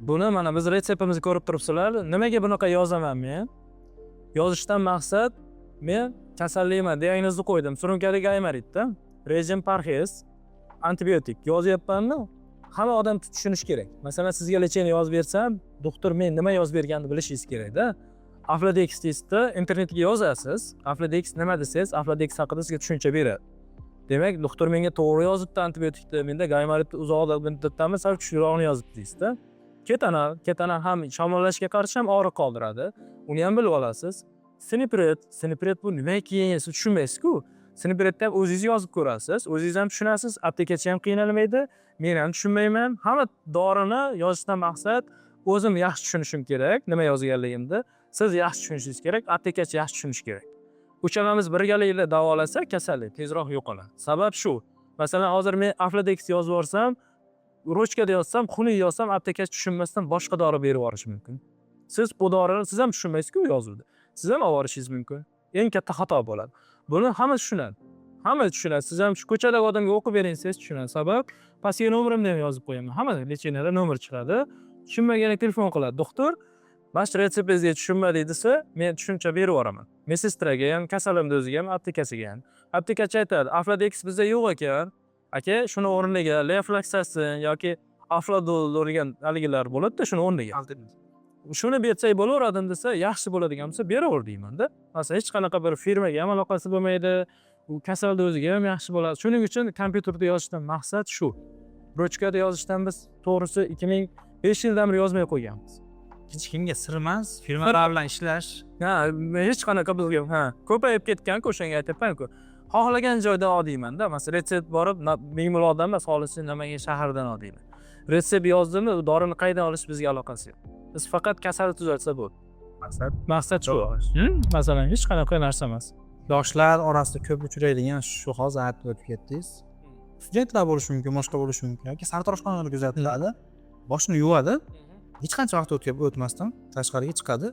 Buni mana biz retseptimizni ko'rib turibsizlar. Nimaga bunaqa yozaman men? Yozishdan maqsad men kasallikman diagnozni qo'ydim. Surunkali gaymaritda, rejim parhez, antibiotik yozyapmanmi? Hamma odam tushunish kerak. Masalan, sizga lecheniya yozib bersam, doktor men nima yozib berganini bilishingiz kerak-da. Afladex testda internetga yozasiz. Afladex nima desangiz, Afladex haqida sizga tushuncha beradi. Demak, doktor menga to'g'ri yozibdi antibiotikni, menda gaymaritni uzoq muddatdanmi sal kuchliroqni yozibdi deysiz-da. Ketanal ham shamollashga qarshi ham og'riq qoldiradi. Uni ham bilib olasiz. Sinipret bu nima ekan, siz tushunmaysiz-ku. Sinipretni ham o'zingiz yozib ko'rasiz, o'zingiz ham tushunasiz, aptekachi ham qiynalmaydi, men ham tushunmayman. Hamma dorini yozishdan maqsad o'zim yaxshi tushunishim kerak, nima yozganligimni. Siz yaxshi tushunishingiz kerak, aptekachi yaxshi tushunishi kerak. Uchalamiz birgalikda davolasa kasallik tezroq yo'qoladi. Sabab shu. Masalan, hozir men Afladex yozib yuborsam, ruchkada yozsam, xunuk yozsam, aptekachi tushunmasdan boshqa dori berib yuborishi mumkin. Siz bu dorini siz ham tushunmaysiz-ku yozuvdi. Siz ham olib borishingiz mumkin. Eng katta xato bo'ladi. Buni hamma tushunadi. Hamma tushunadi. Siz ham shu ko'chadagi odamga o'qib beringsiz tushunadi. Sabab pastga nomerimni ham yozib qo'yaman. Hamma lecheniyada nomer chiqadi. Tushunmaganda telefon qiladi. Doktor, mana shu retseptingizga tushunmadik desa, men tushuncha berib yuboraman. Medsestraga ham, kasalimni o'ziga ham, aptekasiga ham. Aptekachi aytadi, Afladex bizda yo'q ekan. Aka, shuni o'rniga leflaxasin yoki afladol degan haligilar bo'ladi-da, shuni o'rniga. Shuni bersak bo'laveradimi desa, yaxshi bo'ladigan bo'lsa beraver deyman-da. Masalan, hech qanaqa bir firmaga ham aloqasi bo'lmaydi. U kasalni o'ziga ham yaxshi bo'ladi. Shuning uchun kompyuterda yozishdan maqsad shu. Ruchkada yozishdan biz to'g'risi 2005 yildan beri yozmay qo'yganmiz. Hech kimga sir emas, firmalar bilan ishlash. Ha, hech qanaqa bizga, ko'payib ketgan-ku, o'shanga aytayapman-ku. Xohlagan joydan oldiyman-da. Masalan, retsept borib, Mingbuloqdan emas, xohlisi Namangan shahridan oldiyman. Retsept yozdimmi, dorini qaydan olish bizga aloqasi yo'q. Biz faqat kasalni tuzatsa bo'ldi. Maqsad shu. Masalan, hech qanaqa narsa emas. Yoshlar orasida ko'p uchraydigan shu hozir aytib o'tib ketdingiz. Studentlar bo'lishi mumkin, boshqa bo'lishi mumkin yoki sartaroshxonalar kuzatiladi. Boshini yuvadi. Hech qancha vaqt o'tmasdan tashqariga chiqadi.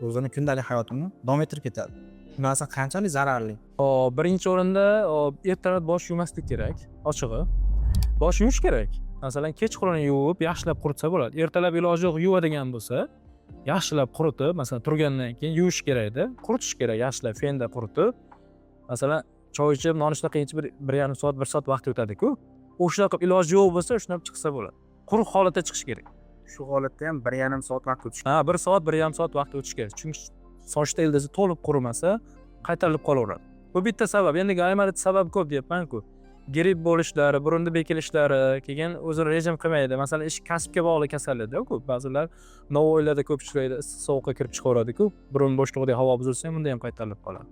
O'zining kundalik hayotini davom ettirib ketadi. Bu narsa qanchalik zararli? Birinchi o'rinda ertalab bosh yuvmaslik kerak, ochig'i. Bosh yuvish kerak. Masalan, kechqurun yuvib, yaxshilab quritsa bo'ladi. Ertalab iloji yo'q yuvadigan bo'lsa, yaxshilab quritib, masalan, turgandan keyin yuvish kerak-da. Quritish kerak, yaxshilab fenda quritib. Masalan, choy ichib, nonushta qilib 1,5 soat, 1 soat vaqt o'tadi-ku. O'sha qilib iloji yo'q bo'lsa, shundan chiqsa bo'ladi. Quruq holatda chiqish kerak. Shu holatda ham 1,5 soat vaqt o'tish. 1 soat, 1,5 soat vaqt o'tish kerak. Chunki sochda ildizi to'lib qurimasa, qaytarilib qolaveradi. Bu bitta sabab. Endi gaymarit sabab ko'p deyapman-ku. Gripp bo'lishlari, burunda bekilishlari, keyin o'zini rejim qilmaydi. Masalan, ish kasbga bog'liq kasallikda-ku. Ba'zilar Navoiylarda ko'p uchraydi, issiq sovuqqa kirib chiqaveradi-ku. Burun bo'shlig'ida havo buzilsa ham bunda ham qaytarilib qoladi.